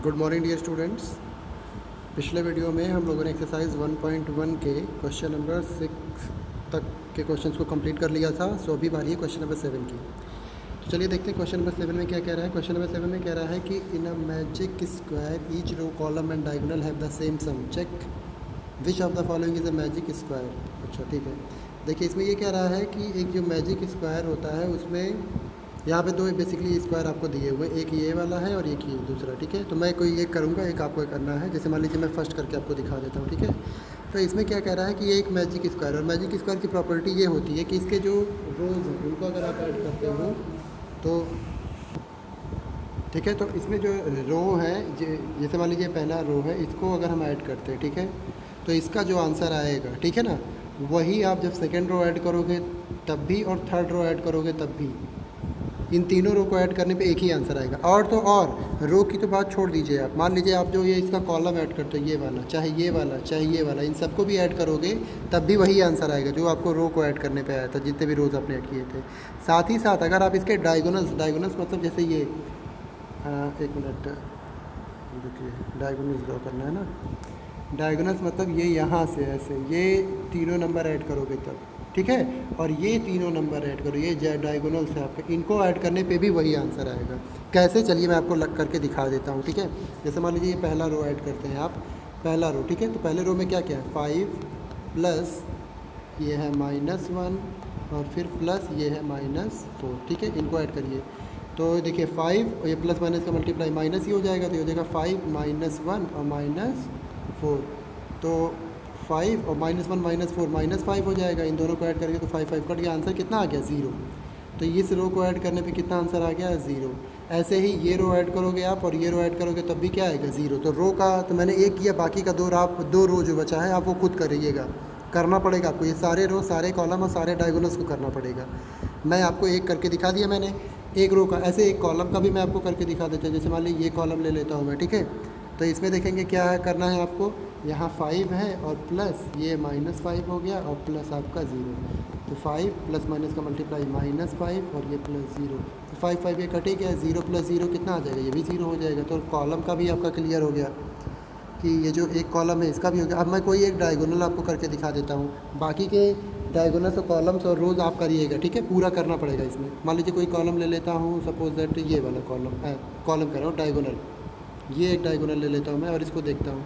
Good morning dear students. पिछले video में हम लोगों ने एक्सरसाइज 1.1 के क्वेश्चन नंबर 6 तक के क्वेश्चंस को कंप्लीट कर लिया था। सो अभी बारी है क्वेश्चन नंबर 7 की। तो चलिए देखते हैं क्वेश्चन नंबर 7 में क्या कह रहा है। क्वेश्चन नंबर 7 में कह रहा है कि in a magic square each row column and diagonal have the same sum, check which of the following is a magic square. अच्छा ठीक है, देखिए इसमें ये कह रहा है कि एक जो मैजिक स्क्वायर होता है उसमें यहाँ पे दो बेसिकली स्क्वायर आपको दिए हुए, एक ये वाला है और एक ये दूसरा। ठीक है, तो मैं कोई एक करूँगा, एक आपको करना है। जैसे मान लीजिए मैं फर्स्ट करके आपको दिखा देता हूँ। ठीक है, तो इसमें क्या कह रहा है कि ये एक मैजिक स्क्वायर, और मैजिक स्क्वायर की प्रॉपर्टी ये होती है कि इसके जो रोज़ हैं उनको अगर आप ऐड करते हो तो ठीक है, तो इसमें जो रो है जैसे मान लीजिए पहला रो है, इसको अगर हम ऐड करते हैं ठीक है, तो इसका जो आंसर आएगा ठीक है ना, वही आप जब सेकेंड रो ऐड करोगे तब भी और थर्ड रो ऐड करोगे तब भी, इन तीनों रो को ऐड करने पे एक ही आंसर आएगा। और तो और रो की तो बात छोड़ दीजिए आप, मान लीजिए आप जो ये इसका कॉलम ऐड करते हो, ये वाला चाहे ये वाला चाहे ये वाला, इन सबको भी ऐड करोगे तब भी वही आंसर आएगा जो आपको रो को ऐड करने पे आया था, जितने भी रोज़ आपने ऐड किए थे। साथ ही साथ अगर आप इसके डायगोनल्स मतलब जैसे ये एक मिनट देखिए, डायगोनल्स ड्रॉ करना है ना, डायगोनल्स मतलब ये यहाँ से ऐसे ये तीनों नंबर ऐड करोगे तब ठीक है, और ये तीनों नंबर ऐड करो, ये डायगोनल्स है आपके, इनको ऐड करने पे भी वही आंसर आएगा। कैसे, चलिए मैं आपको लग करके दिखा देता हूँ। ठीक है, जैसे मान लीजिए ये पहला रो ऐड करते हैं आप, पहला रो ठीक है, तो पहले रो में क्या क्या है, 5 प्लस ये है -1 और फिर प्लस ये है -4। ठीक है, इनको ऐड करिए तो देखिए 5 और ये प्लस माइनस का मल्टीप्लाई माइनस ही हो जाएगा, तो ये हो जाएगा 5 -1 और -4, तो 5 और -1 -4 -5 हो जाएगा। इन दोनों को ऐड करेंगे तो 5 5 कट गया, आंसर कितना आ गया 0। तो इस रो को ऐड करने पे कितना आंसर आ गया 0। ऐसे ही ये रो ऐड करोगे आप और ये रो ऐड करोगे तब भी क्या आएगा 0। तो रो का तो मैंने एक किया, बाकी का दो रो जो बचा है आप वो खुद करिएगा, करना पड़ेगा आपको, ये सारे रो सारे कॉलम और सारे डायगोनल्स को करना पड़ेगा। मैं आपको एक करके दिखा दिया मैंने, एक रो का, ऐसे एक कॉलम का भी मैं आपको करके दिखा देता हूँ। जैसे मान लीजिए ये कॉलम ले लेता हूँ मैं ठीक है, तो इसमें देखेंगे क्या है करना है आपको, यहाँ 5 है और प्लस ये -5 हो गया और प्लस आपका 0, तो 5 प्लस माइनस का मल्टीप्लाई -5 और ये प्लस 0, तो 5 5 ये कटे गया, 0 प्लस 0 कितना आ जाएगा, ये भी 0 हो जाएगा। तो कॉलम का भी आपका क्लियर हो गया कि ये जो एक कॉलम है इसका भी हो गया। अब मैं कोई एक डायगोनल आपको करके दिखा देता हूँ, बाकी के डायगोनल्स और कॉलम्स और रोज़ आप करिएगा ठीक है, पूरा करना पड़ेगा इसमें। मान लीजिए कोई कॉलम ले लेता हूँ, सपोज दैट ये वाला कॉलम कर रहा हूँ डायगोनल, ये एक डायगोनल ले लेता हूँ मैं और इसको देखता हूँ।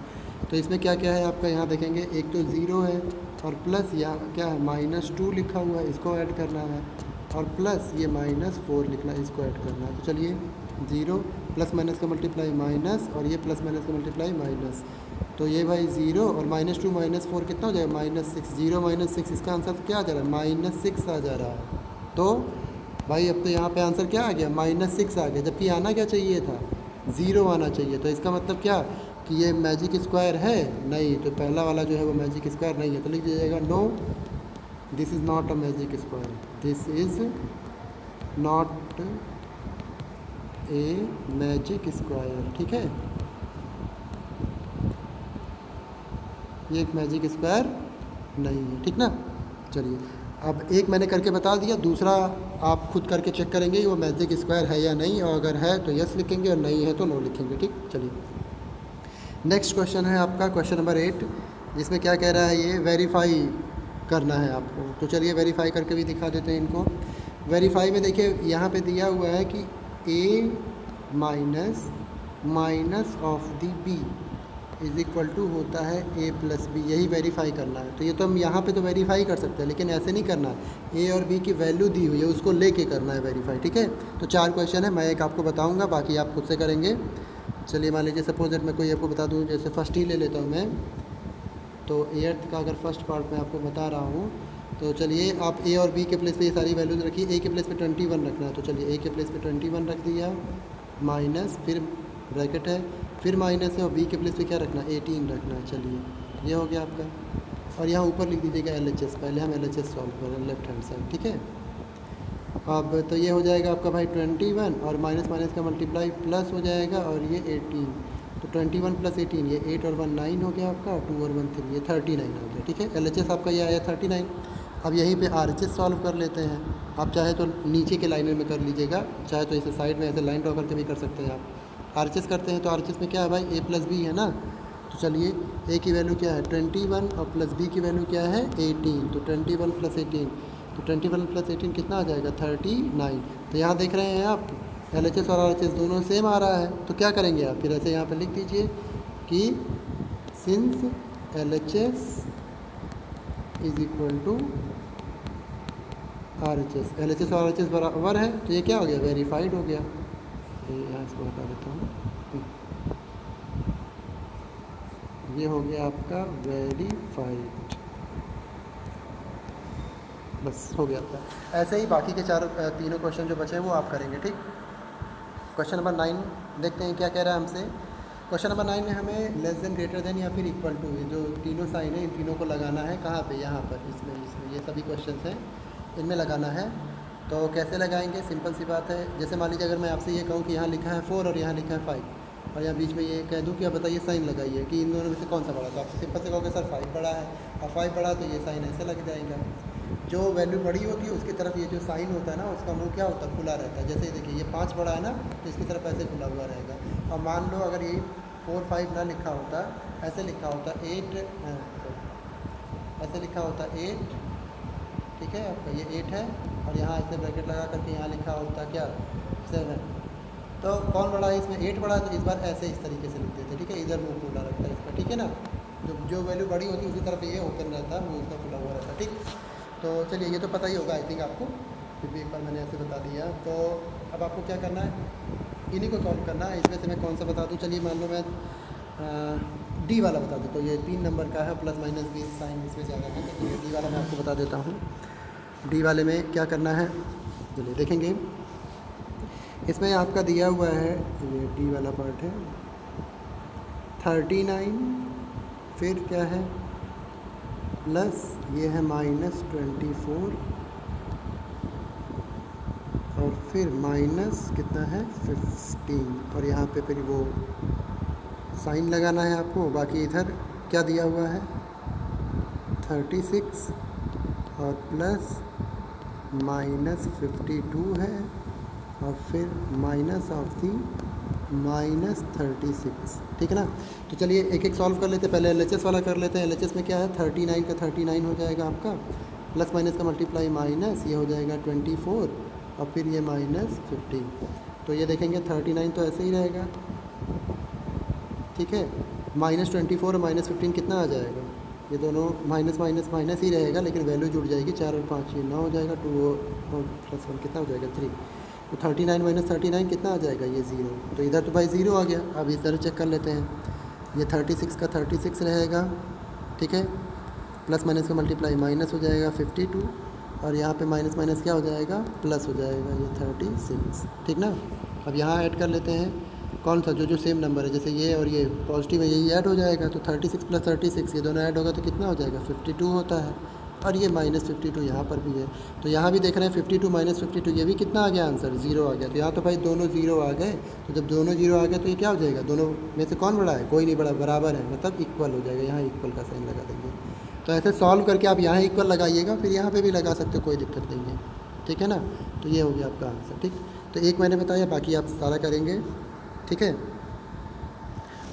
तो इसमें क्या क्या है आपका, यहाँ देखेंगे एक तो 0 है और प्लस यहाँ क्या है -2 लिखा हुआ है, इसको ऐड करना है, और प्लस ये -4 लिखना है, इसको ऐड करना है। तो चलिए 0 प्लस माइनस का मल्टीप्लाई माइनस और ये प्लस माइनस का मल्टीप्लाई माइनस, तो ये भाई 0 और -2 -4 कितना हो जाएगा -6, 0 -6, इसका आंसर तो क्या आ जा रहा है -6 आ जा रहा है। तो भाई अब तो यहाँ पे आंसर क्या आ गया -6 आ गया, जबकि आना क्या चाहिए था 0 आना चाहिए। तो इसका मतलब क्या कि ये मैजिक स्क्वायर है नहीं, तो पहला वाला जो है वो मैजिक स्क्वायर नहीं है, तो लिख दीजिएगा no, this is not a magic square, this is not a magic square. ठीक है, ये एक मैजिक स्क्वायर नहीं है, ठीक ना। चलिए अब एक मैंने करके बता दिया, दूसरा आप खुद करके चेक करेंगे वो मैजिक स्क्वायर है या नहीं, और अगर है तो यस लिखेंगे और नहीं है तो नो लिखेंगे। ठीक, चलिए नेक्स्ट क्वेश्चन है आपका क्वेश्चन नंबर 8, जिसमें क्या कह रहा है, ये वेरीफाई करना है आपको। तो चलिए वेरीफाई करके भी दिखा देते हैं इनको। वेरीफाई में देखिए यहाँ पे दिया हुआ है कि a minus of the b is equal to होता है a प्लस बी, यही वेरीफाई करना है। तो ये तो हम यहाँ पे तो वेरीफाई कर सकते हैं, लेकिन ऐसे नहीं करना है, a और b की वैल्यू दी हुई है उसको लेके करना है वेरीफाई। ठीक है, तो 4 क्वेश्चन है, मैं एक आपको बताऊँगा, बाकी आप खुद से करेंगे। चलिए मान लीजिए सपोज दैट मैं कोई आपको बता दूँ, जैसे फर्स्ट ही ले लेता हूँ मैं, तो 8th का अगर फर्स्ट पार्ट मैं आपको बता रहा हूँ, तो चलिए आप a और b के प्लेस पे ये सारी वैल्यूज़ रखिए। a के प्लेस पे 21 रखना है, तो चलिए a के प्लेस पे 21 रख दिया, माइनस फिर ब्रैकेट है, फिर माइनस है, और b के प्लेस पे क्या रखना है 18 रखना है। चलिए ये हो गया आपका, और यहाँ ऊपर लिख दीजिएगा LHS, पहले हम LHS सॉल्व कर रहे हैं लेफ्ट हैंड साइड। ठीक है, अब तो ये हो जाएगा आपका भाई 21 और माइनस माइनस का मल्टीप्लाई प्लस हो जाएगा, और ये 18, तो 21 प्लस 18, ये 8 और 1 9 हो गया आपका, और 2 और 1 3, ये 39 हो गया। ठीक है, LHS आपका ये आया 39। अब यहीं पे RHS सॉल्व कर लेते हैं, आप चाहे तो नीचे के लाइनर में कर लीजिएगा, चाहे तो इसे साइड में ऐसे लाइन ड्रॉ करके भी कर सकते हैं आप। RHS करते हैं तो RHS में क्या है भाई, a प्लस बी है ना। तो चलिए a की वैल्यू क्या है 21 और प्लस b की वैल्यू क्या है 18, तो 21 प्लस 18, तो 21 प्लस 18 कितना आ जाएगा 39। तो यहाँ देख रहे हैं आप LHS और RHS दोनों सेम आ रहा है, तो क्या करेंगे आप फिर ऐसे यहाँ पे लिख दीजिए कि since LHS is equal to RHS, LHS और RHS बराबर है, तो ये क्या हो गया वेरीफाइड हो गया। ये यहाँ इसको बता देता हूँ, ये हो गया आपका वेरीफाइड, बस हो गया था। ऐसे ही बाकी के तीनों क्वेश्चन जो बचे हैं वो आप करेंगे, ठीक। क्वेश्चन नंबर 9 देखते हैं क्या कह रहा है हमसे। क्वेश्चन नंबर 9 में हमें लेस देन ग्रेटर देन या फिर इक्वल टू, ये जो तीनों साइन है इन तीनों को लगाना है कहाँ पे, यहाँ पर इसमें ये सभी क्वेश्चन हैं इनमें लगाना है। तो कैसे लगाएंगे, सिंपल सी बात है। जैसे मान लीजिए अगर मैं आपसे ये कहूँ कि यहाँ लिखा है 4 और यहाँ लिखा है 5 और यहाँ बीच में ये कह दूँ कि आप बताइए साइन लगाइए कि इन दोनों में से कौन सा बड़ा, तो आपसे सिंपल से कहोगे सर 5 बड़ा है, और 5 बड़ा तो ये साइन ऐसे लग जाएगा। जो वैल्यू बड़ी होती है उसकी तरफ ये जो साइन होता है ना उसका मुंह क्या होता है, खुला रहता है। जैसे देखिए ये 5 बड़ा है ना, तो इसकी तरफ ऐसे खुला हुआ रहेगा। और मान लो अगर ये 4 5 ना लिखा होता, ऐसे लिखा होता 8, ऐसे लिखा होता 8, ठीक है, आपका ये 8 है और यहाँ ऐसे ब्रैकेट लगा करके यहाँ लिखा होता क्या 7, तो कौन बड़ा है इसमें 8 बड़ा है, तो इस बार ऐसे इस तरीके से लिख देते, ठीक है, इधर मुँह खुला रहता है इसका, ठीक है ना। जो वैल्यू बड़ी होती है उसी तरफ ये ओपन रहता है, मुँह इसका खुला हुआ रहता है, ठीक। तो चलिए ये तो पता ही होगा आई थिंक आपको, फिर भी एक बार मैंने ऐसे बता दिया। तो अब आपको क्या करना है, इन्हीं को सॉल्व करना है। इसमें से मैं कौन सा बता दूँ, चलिए मान लो मैं डी वाला बता देता हूँ। ये 3 नंबर का है, प्लस माइनस 20 साइन इसमें ज़्यादा है, तो ये डी वाला मैं आपको बता देता हूँ। डी वाले में क्या करना है, चलिए देखेंगे। इसमें आपका दिया हुआ है, ये डी वाला पार्ट है 39, फिर क्या है प्लस ये है -24 और फिर माइनस कितना है 15, और यहाँ पे फिर वो साइन लगाना है आपको। बाकी इधर क्या दिया हुआ है 36 और प्लस -52 है और फिर माइनस ऑफ दी -36, ठीक है ना। तो चलिए एक एक सॉल्व कर लेते हैं। पहले LHS वाला कर लेते हैं। LHS में क्या है 39 का 39 हो जाएगा आपका, प्लस माइनस का मल्टीप्लाई माइनस, ये हो जाएगा 24 और फिर ये -15। तो ये देखेंगे 39 तो ऐसे ही रहेगा, ठीक है। -24 और -15 कितना आ जाएगा, ये दोनों माइनस माइनस माइनस ही रहेगा, लेकिन वैल्यू जुड़ जाएगी 4 और 5 ये 9 हो जाएगा, 2 और +1 कितना हो जाएगा 3। तो 39 - 39 कितना आ जाएगा, ये 0। तो इधर तो भाई 0 आ गया। अब इधर चेक कर लेते हैं, ये 36 का 36 रहेगा, ठीक है, प्लस माइनस का मल्टीप्लाई माइनस हो जाएगा 52 और यहाँ पे माइनस माइनस क्या हो जाएगा प्लस हो जाएगा, ये 36, ठीक ना। अब यहाँ ऐड कर लेते हैं कौन सा, जो सेम नंबर है, जैसे ये और ये पॉजिटिव है, यही ऐड हो जाएगा। तो 36 + 36 ये दोनों ऐड होगा तो कितना हो जाएगा 52 होता है, और ये -52 यहाँ पर भी है। तो यहाँ भी देख रहे हैं 52 - 52, ये भी कितना आ गया आंसर 0 आ गया। तो यहाँ तो भाई दोनों 0 आ गए। तो जब दोनों 0 आ गए तो ये क्या हो जाएगा, दोनों में से कौन बड़ा है, कोई नहीं बड़ा, बराबर है, मतलब इक्वल हो जाएगा। यहाँ इक्वल का साइन लगा देंगे। तो ऐसे सॉल्व करके आप यहाँ इक्वल लगाइएगा, फिर यहाँ पर भी लगा सकते हो, कोई दिक्कत नहीं है, ठीक है ना। तो ये हो गया आपका आंसर, ठीक। तो एक मैंने बताया, बाकी आप सारा करेंगे, ठीक है।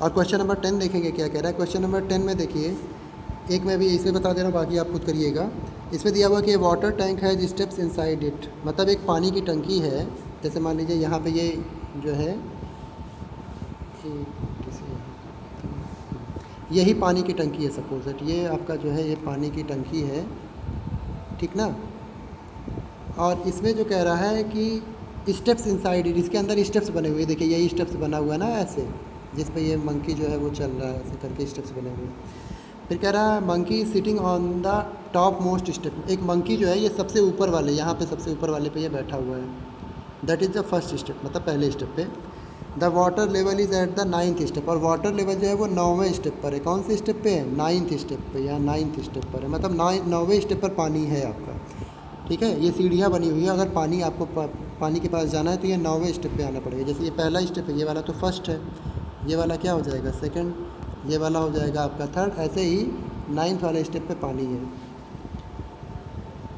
और क्वेश्चन नंबर 10 देखेंगे क्या कह रहा है। क्वेश्चन नंबर 10 में देखिए, एक मैं भी इसमें बता दे रहा हूँ, बाकी आप खुद करिएगा। इसमें दिया हुआ कि वाटर टैंक है जो स्टेप्स इनसाइड इट, मतलब एक पानी की टंकी है। जैसे मान लीजिए यहाँ पे ये जो है यही पानी की टंकी है, सपोज इट, ये आपका जो है ये पानी की टंकी है, ठीक ना। और इसमें जो कह रहा है कि स्टेप्स इनसाइड इट, इसके अंदर स्टेप्स बने हुए, देखिए यही स्टेप्स बना हुआ है ना ऐसे, जिस पे ये मंकी जो है वो चल रहा है, ऐसे करके स्टेप्स बने हुए। फिर कह रहा है monkey sitting on the top most step, एक मंकी जो है ये सबसे ऊपर वाले, यहाँ पे सबसे ऊपर वाले पे ये बैठा हुआ है। That is the first step, मतलब पहले स्टेप पे। The water level is at the 9th step, और वाटर लेवल जो है वो 9वें स्टेप पर है। कौन से स्टेप पे है, 9th स्टेप पे, या 9th स्टेप पर है, मतलब 9वें स्टेप पर पानी है आपका, ठीक है। ये सीढ़ियाँ बनी हुई है, अगर पानी आपको पानी के पास जाना है तो ये 9वें स्टेप पे आना पड़ेगा। जैसे ये पहला स्टेप है, ये वाला तो फर्स्ट है, ये वाला क्या हो जाएगा सेकंड, ये वाला हो जाएगा आपका थर्ड, ऐसे ही 9th वाले स्टेप पे पानी है।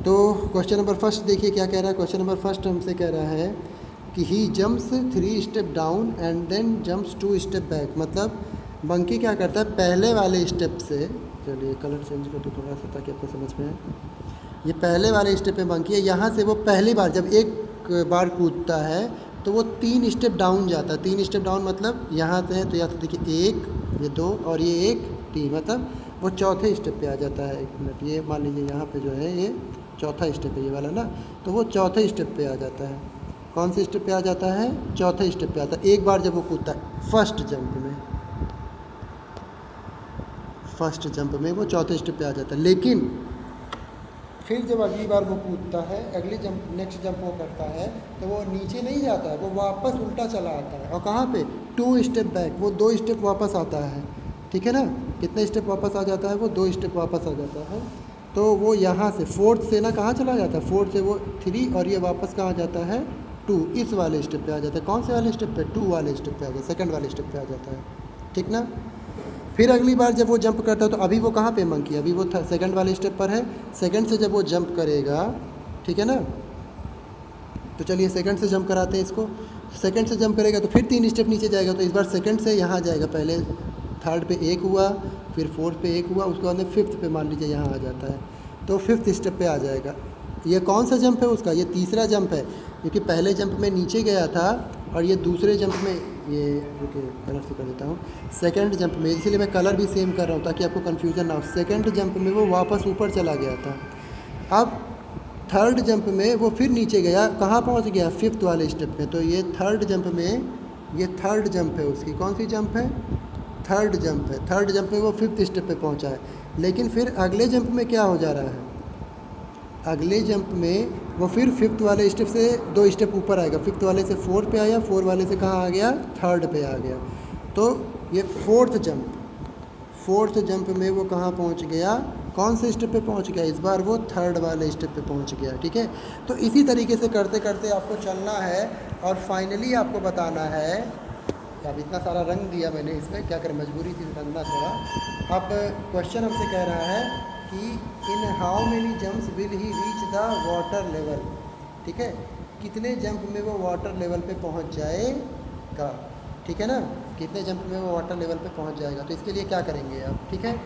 तो क्वेश्चन नंबर फर्स्ट देखिए क्या कह रहा है। क्वेश्चन नंबर फर्स्ट हमसे कह रहा है कि he jumps 3 step down and then jumps 2 step back. मतलब मंकी क्या करता है, पहले वाले स्टेप से, चलिए कलर चेंज कर दो थोड़ा सा ताकि आपको समझ में आए। ये पहले वाले स्टेप पे मंकी है, यहाँ से वो पहली बार जब एक बार कूदता है तो वो 3 स्टेप डाउन जाता है। 3 स्टेप डाउन मतलब यहाँ से है तो या तो देखिए 1, ये 2 और ये 1, 3, मतलब वो चौथे स्टेप पे आ जाता है। 1 मिनट, ये मान लीजिए यहाँ पे जो है ये चौथा स्टेप है ये वाला ना, तो वो चौथे स्टेप पे आ जाता है। कौन से स्टेप पे आ जाता है, चौथे स्टेप पे आता है एक बार जब वो कूदता है फर्स्ट जंप में। फर्स्ट जंप में वो चौथे स्टेप पे आ जाता है, लेकिन फिर जब अगली बार वो कूदता है, अगली जंप नेक्स्ट जंप वो करता है तो वो नीचे नहीं जाता है, वो वापस उल्टा चला आता है। और कहाँ पे, 2 स्टेप बैक, वो 2 स्टेप वापस आता है। ठीक है ना, कितने स्टेप वापस आ जाता है, वो 2 स्टेप वापस आ जाता है। तो वो यहाँ से फोर्थ से ना कहाँ चला जाता है, फोर्थ से वो 3 और ये वापस कहाँ जाता है, 2, इस वाले स्टेप पे आ जाता है। कौन से वाले स्टेप पे, 2 वाले स्टेप पे आ जाता है, सेकंड वाले स्टेप पे आ जाता है। ठीक ना। फिर अगली बार जब वो जंप करता है तो अभी वो कहाँ पे मंकी, अभी वो सेकंड वाले स्टेप पर है। सेकंड से जब वो जंप करेगा, ठीक है ना, तो चलिए सेकंड से जंप कराते हैं इसको। सेकंड से जंप करेगा तो फिर 3 स्टेप नीचे जाएगा, तो इस बार सेकंड से यहाँ जाएगा। पहले थर्ड पे 1 हुआ, फिर फोर्थ पे 1 हुआ, उसके बाद में फिफ्थ पे मान लीजिए यहाँ आ जाता है, तो फिफ्थ स्टेप पे आ जाएगा। ये कौन सा जंप है उसका, ये तीसरा जंप है, क्योंकि पहले जंप में नीचे गया था और ये दूसरे जंप में, ये रुके कलर से कर देता हूँ, सेकंड जंप में, इसलिए मैं कलर भी सेम कर रहा हूँ ताकि आपको कन्फ्यूज़न ना हो। सेकंड जंप में वो वापस ऊपर चला गया था। अब थर्ड जंप में वो फिर नीचे गया, कहाँ पहुँच गया, फिफ्थ वाले स्टेप पे। तो ये थर्ड जंप में, ये थर्ड जंप है उसकी, कौन सी जंप है, थर्ड जंप है। थर्ड जंप में वो फिफ्थ स्टेप पे पहुँचा है। लेकिन फिर अगले जंप में क्या हो जा रहा है, अगले जंप में वो फिर फिफ्थ वाले स्टेप से 2 स्टेप ऊपर आएगा। फिफ्थ वाले से 4 पे आया, 4 वाले से कहाँ आ गया, थर्ड पे आ गया। तो ये फोर्थ जंप में वो कहाँ पहुँच गया, कौन से स्टेप पे पहुँच गया, इस बार वो थर्ड वाले स्टेप पे पहुँच गया। ठीक है, तो इसी तरीके से करते करते आपको चलना है और फाइनली आपको बताना है। अब इतना सारा रंग दिया मैंने इसमें, क्या करें, मजबूरी थी रंगना थोड़ा। अब क्वेश्चन हमसे कह रहा है कि in how many jumps will he reach the water level. ठीक है, कितने जंप में वो वाटर लेवल पे पहुंच जाएगा। ठीक है ना, कितने जंप में वो वाटर लेवल पे पहुंच जाएगा। तो इसके लिए क्या करेंगे आप, ठीक है,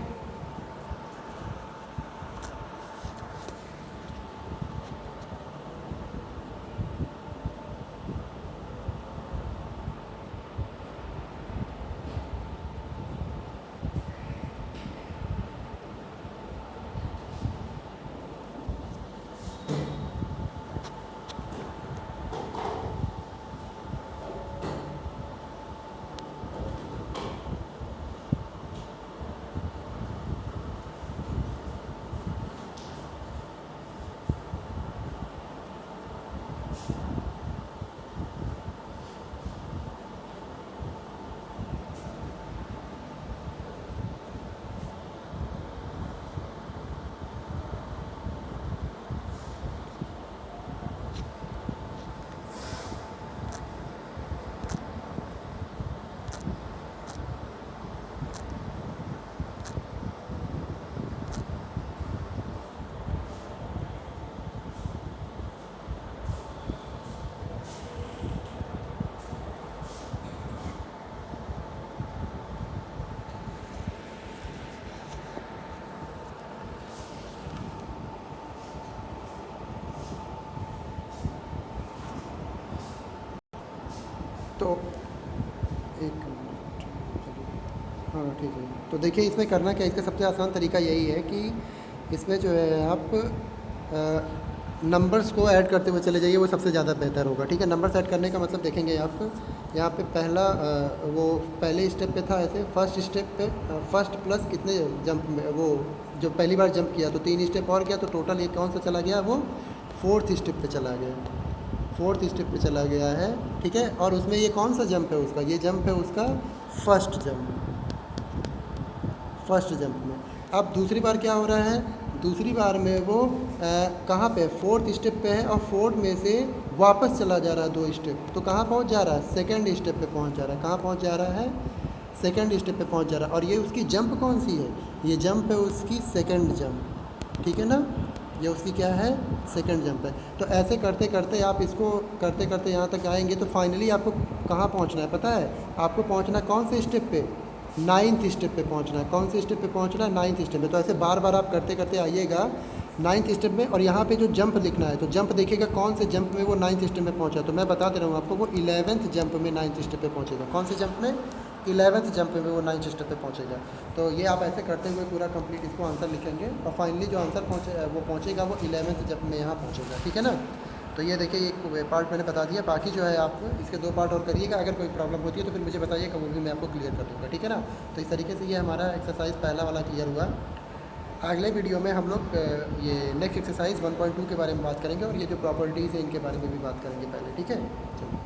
तो एक मिनट, हाँ ठीक है। तो देखिए इसमें करना क्या है, इसका सबसे आसान तरीका यही है कि इसमें जो है आप नंबर्स को ऐड करते हुए चले जाइए, वो सबसे ज़्यादा बेहतर होगा। ठीक है, नंबर्स ऐड करने का मतलब देखेंगे आप यहाँ पे पहला वो पहले स्टेप पे था ऐसे, फर्स्ट स्टेप पे फर्स्ट प्लस कितने जंप में, वो जो पहली बार जंप किया तो 3 स्टेप और किया, तो टोटल ये कौन सा चला गया, वो फोर्थ स्टेप पे चला गया, फोर्थ स्टेप पे चला गया है। ठीक है, और उसमें ये कौन सा जंप है उसका, ये जंप है उसका फर्स्ट जंप में। अब दूसरी बार क्या हो रहा है, दूसरी बार में वो कहाँ पे, फोर्थ स्टेप पे है और फोर्थ में से वापस चला जा रहा है 2 स्टेप, तो कहाँ पहुँच जा रहा है, सेकंड स्टेप पे पहुँच जा रहा है। कहाँ पहुँच जा रहा है, सेकंड स्टेप पे पहुँच जा रहा है। और ये उसकी जंप कौन सी है, ये जंप है उसकी सेकंड जंप। ठीक है ना, ये उसकी क्या है, सेकंड जंप है। तो ऐसे करते करते आप इसको करते करते यहाँ तक आएंगे तो फाइनली आपको कहाँ पहुँचना है पता है? आपको पहुँचना कौन से स्टेप पे, 9th स्टेप पे पहुँचना है। कौन से स्टेप पे पहुँचना है, 9th स्टेप पे। तो ऐसे बार बार आप करते करते आइएगा 9th स्टेप में, और यहाँ पे जो जंप लिखना है तो जंप देखिएगा कौन से जंप में वो 9th स्टेप में पहुँचा। तो मैं बता दे रहा हूँ आपको, वो 11th जंप में 9th स्टेप पे पहुँचेगा। कौन से जंप में, 11th जंप में वो 9th स्टेप पे पहुँचेगा। तो ये आप ऐसे करते हुए पूरा कंप्लीट इसको आंसर लिखेंगे, और फाइनली जो आंसर पहुँचेगा वो 11th जंप में यहाँ पहुँचेगा, ठीक है ना। तो ये देखिए एक पार्ट मैंने बता दिया, बाकी जो है आप इसके 2 पार्ट और करिएगा। अगर कोई प्रॉब्लम होती है तो फिर मुझे बताइएगा, वो भी मैं आपको क्लियर कर दूँगा, ठीक है ना। तो इस तरीके से ये हमारा एक्सरसाइज पहला वाला क्लियर हुआ। अगले वीडियो में हम लोग ये नेक्स्ट एक्सरसाइज 1.2 के बारे में बात करेंगे, और ये जो प्रॉपर्टीज़ है इनके बारे में भी बात करेंगे पहले, ठीक है। चलो।